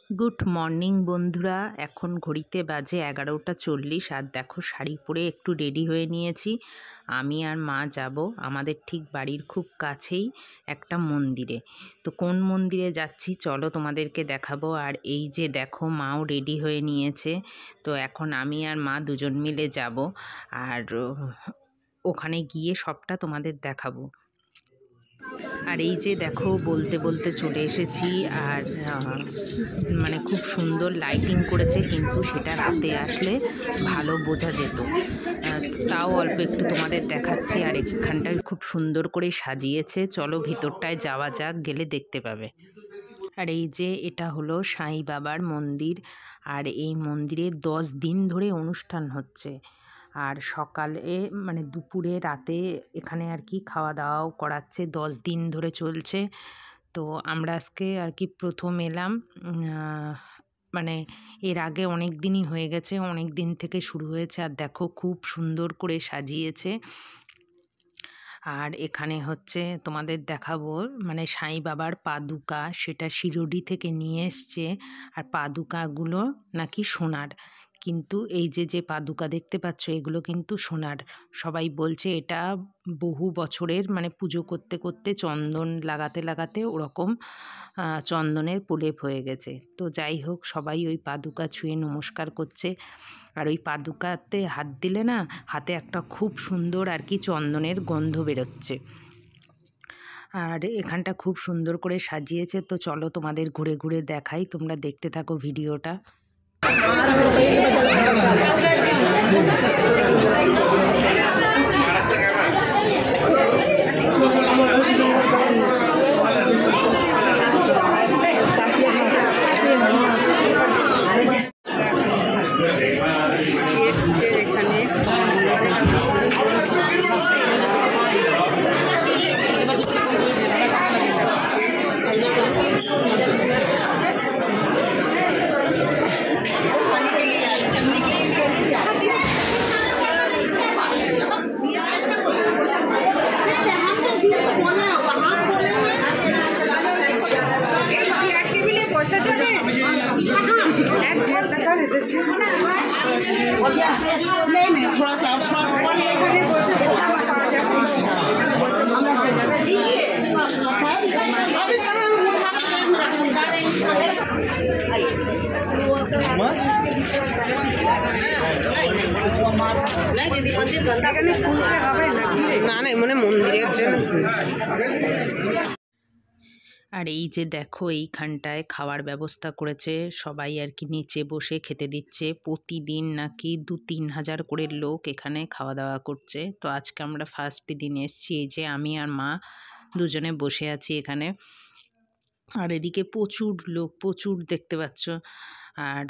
Good morning বন্ধুরা। এখন ঘড়িতে বাজে 11টা 40। আর দেখো শাড়ি পরে একটু রেডি হয়ে নিয়েছি। আমি আর মা যাব আমাদের ঠিক বাড়ির খুব কাছেই একটা মন্দিরে। তো কোন মন্দিরে যাচ্ছি চলো তোমাদেরকে দেখাবো। আর এই যে দেখো মাও রেডি হয়ে নিয়েছে। তো এখন আমি আর মা দুজন মিলে যাব আর ওখানে গিয়ে সবটা তোমাদের দেখাবো। আর এই যে দেখো বলতে বলতে চলে এসেছি। আর মানে খুব সুন্দর লাইটিং করেছে, কিন্তু সেটা রাতে আসলে ভালো বোঝা যেত। তাও অল্প একটু তোমাদের দেখাচ্ছি। আর এখানটায় খুব সুন্দর করে সাজিয়েছে, চলো ভিতরটায় যাওয়া যাক, গেলে দেখতে পাবে। আর এই যে এটা হলো সাই বাবার মন্দির। আর এই মন্দিরে 10 দিন ধরে অনুষ্ঠান হচ্ছে। আর সকালে মানে দুপুরে রাতে এখানে আর কি খাওয়া দাওয়াও করাচ্ছে, 10 দিন ধরে চলছে। তো আমরা আজকে আর কি প্রথম এলাম। মানে এর আগে অনেক দিনই হয়ে গেছে, অনেক দিন থেকে শুরু হয়েছে। আর দেখো খুব সুন্দর করে সাজিয়েছে। আর এখানে হচ্ছে তোমাদের দেখাবো মানে সাই বাবার পাদুকা, সেটা শিরডি থেকে নিয়ে এসছে। আর পাদুকাগুলো নাকি সোনার, কিন্তু এই যে যে পাদুকা দেখতে পাচ্ছ এগুলো কিন্তু সোনার। সবাই বলছে এটা বহু বছরের, মানে পুজো করতে করতে চন্দন লাগাতে লাগাতে ওরকম চন্দনের প্রলেপ হয়ে গেছে। তো যাই হোক, সবাই ওই পাদুকা ছুঁয়ে নমস্কার করছে। আর ওই পাদুকাতে হাত দিলে না, হাতে একটা খুব সুন্দর আর কি চন্দনের গন্ধ বেরোচ্ছে। আর এখানটা খুব সুন্দর করে সাজিয়েছে। তো চলো তোমাদের ঘুরে ঘুরে দেখাই, তোমরা দেখতে থাকো ভিডিওটা। আর এই যে দেখো এইখানটায় খাওয়ার ব্যবস্থা করেছে, সবাই আর কি নিচে বসে খেতে দিচ্ছে। প্রতিদিন নাকি 2-3 হাজার করে লোক এখানে খাওয়া দাওয়া করছে। তো আজকে আমরা ফার্স্ট দিন এসেছি, এই যে আমি আর মা দুজনে বসে আছি এখানে। আর এদিকে প্রচুর লোক, প্রচুর দেখতে পাচ্ছ। আর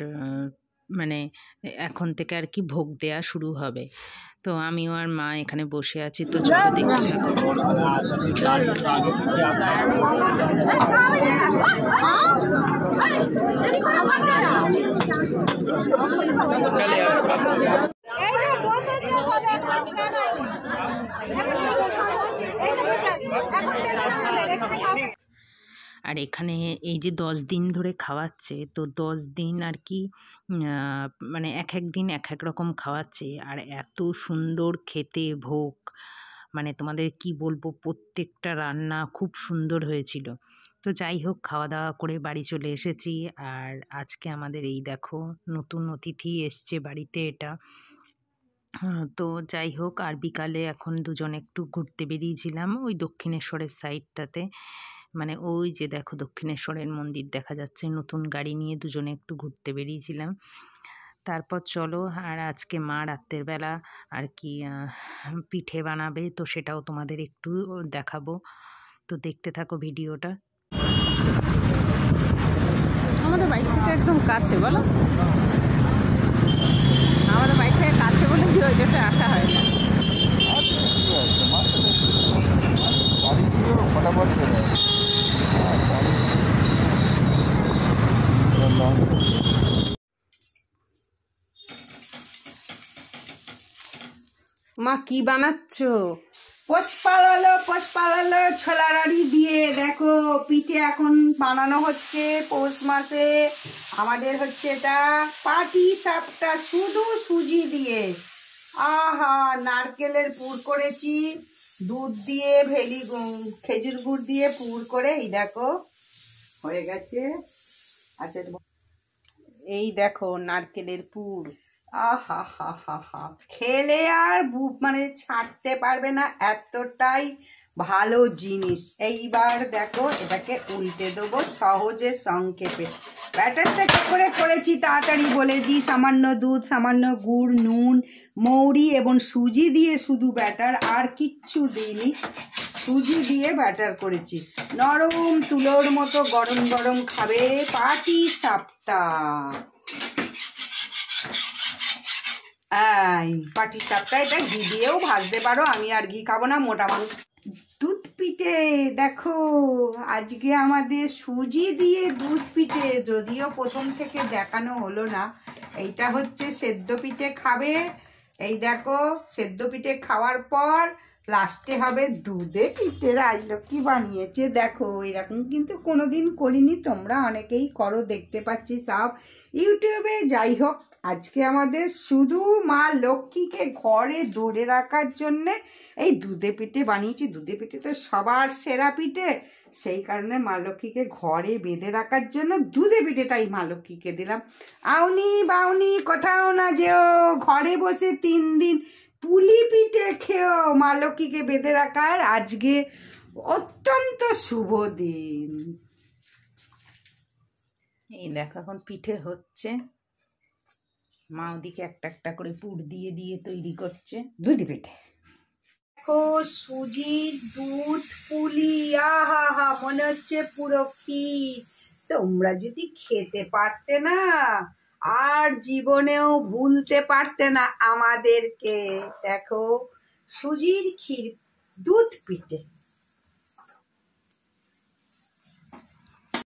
মানে এখন থেকে আর কি ভোগ দেয়া শুরু হবে। তো আমিও আর মা এখানে বসে আছি। তো চলো দেখতে থাকো। আর এখানে এই যে 10 দিন ধরে খাওয়াচ্ছে, তো 10 দিন আর কি মানে এক এক দিন এক এক রকম খাওয়াচ্ছে। আর এত সুন্দর খেতে ভোগ, মানে তোমাদের কি বলবো, প্রত্যেকটা রান্না খুব সুন্দর হয়েছিল। তো যাই হোক, খাওয়া দাওয়া করে বাড়ি চলে এসেছি। আর আজকে আমাদের এই দেখো নতুন অতিথি এসছে বাড়িতে, এটা। তো যাই হোক, আর বিকালে এখন দুজন একটু ঘুরতে বেরিয়েছিলাম ওই দক্ষিণেশ্বরের সাইডটাতে। মানে ওই যে দেখো দক্ষিণেশ্বরের মন্দির দেখা যাচ্ছে, নতুন গাড়ি নিয়ে দুজনে একটু ঘুরতে বেরিয়েছিলাম। তারপর চলো, আর আজকে মা রাত্রের বেলা আর কি পিঠে বানাবে, তো সেটাও তোমাদের একটু দেখাবো। তো দেখতে থাকো ভিডিওটা। আমাদের বাড়ি থেকে একদম কাছে, বলো, আমাদের বাড়ি থেকে কাছে বলে কি ওই জন্য আসা হয় না। মা কি বানাচ্ছ? পোষপালালো ছোলা রাড়ি দিয়ে দেখো পিঠে এখন বানানো হচ্ছে পৌষ মাসে। আমাদের হচ্ছে এটা পাটি সাপটা শুধু সুজি দিয়ে। আহা, নারকেলের পুর করেছি, দুধ দিয়ে খেজুর গুড় দিয়ে পুর করে, এই দেখো হয়ে গেছে। আচ্ছা, এই দেখো নারকেলের পুর। আহা হা হা হা, খেলে আর মানে ছাড়তে পারবে না, এতটাই ভালো জিনিস। এইবার দেখো এটাকে উল্টে দেবো সহজে সংক্ষেপে। ব্যাটারটা কি করে করেছি তাড়াতাড়ি বলে দিই। সামান্য দুধ, সামান্য গুড়, নুন, মৌরি এবং সুজি দিয়ে শুধু ব্যাটার, আর কিচ্ছু দিইনি। সুজি দিয়ে ব্যাটার করেছি। নরম তুলোর মতো গরম গরম খাবে পাটি সাপটা। এই পাটি সাপটা, এটা ঘি দিয়েও ভাজতে পারো, আমি আর ঘি খাবো না, মোটা মানুষ। দুধ পিঠে দেখো, আজকে আমাদের সুজি দিয়ে দুধ পিঠে, যদিও প্রথম থেকে দেখানো হলো না। এইটা হচ্ছে সেদ্ধ পিঠে খাবে। এই দেখো সেদ্ধ পিঠে খাওয়ার পর লাস্টে হবে দুধে পিঠে। রাজলক্ষ্মী বানিয়েছে দেখো, এরকম কিন্তু কোনোদিন করিনি, তোমরা অনেকেই করো দেখতে পাচ্ছি সব ইউটিউবে। যাই হোক, আজকে আমাদের শুধু মা লক্ষ্মীকে ঘরে ধরে রাখার জন্যে এই দুধে পিঠে বানিয়েছি। দুধে পিঠে তো সবার সেরা পিঠে, সেই কারণে মা লক্ষ্মীকে ঘরে বেঁধে রাখার জন্য দুধে পিঠেটাই মা লক্ষ্মীকে দিলাম। আউনি বাউনি কোথাও না যেও, ঘরে বসে 3 দিন পুলি পিঠে খেও। মা লক্ষ্মীকে বেঁধে রাখার আজকে অত্যন্ত শুভ দিন। এই দেখো এখন পিঠে হচ্ছে, মা ওদিকে একটা একটা করে পুর দিয়ে দিয়ে তৈরি করছে দুধ পিঠে। দেখো সুজির দুধ পুলি, আহা হা, মনে হচ্ছে পুরো ক্ষীর। তোমরা যদি খেতে পারতে না, আর জীবনেও ভুলতে পারতে না আমাদেরকে। দেখো সুজির ক্ষীর, দুধ পিঠে।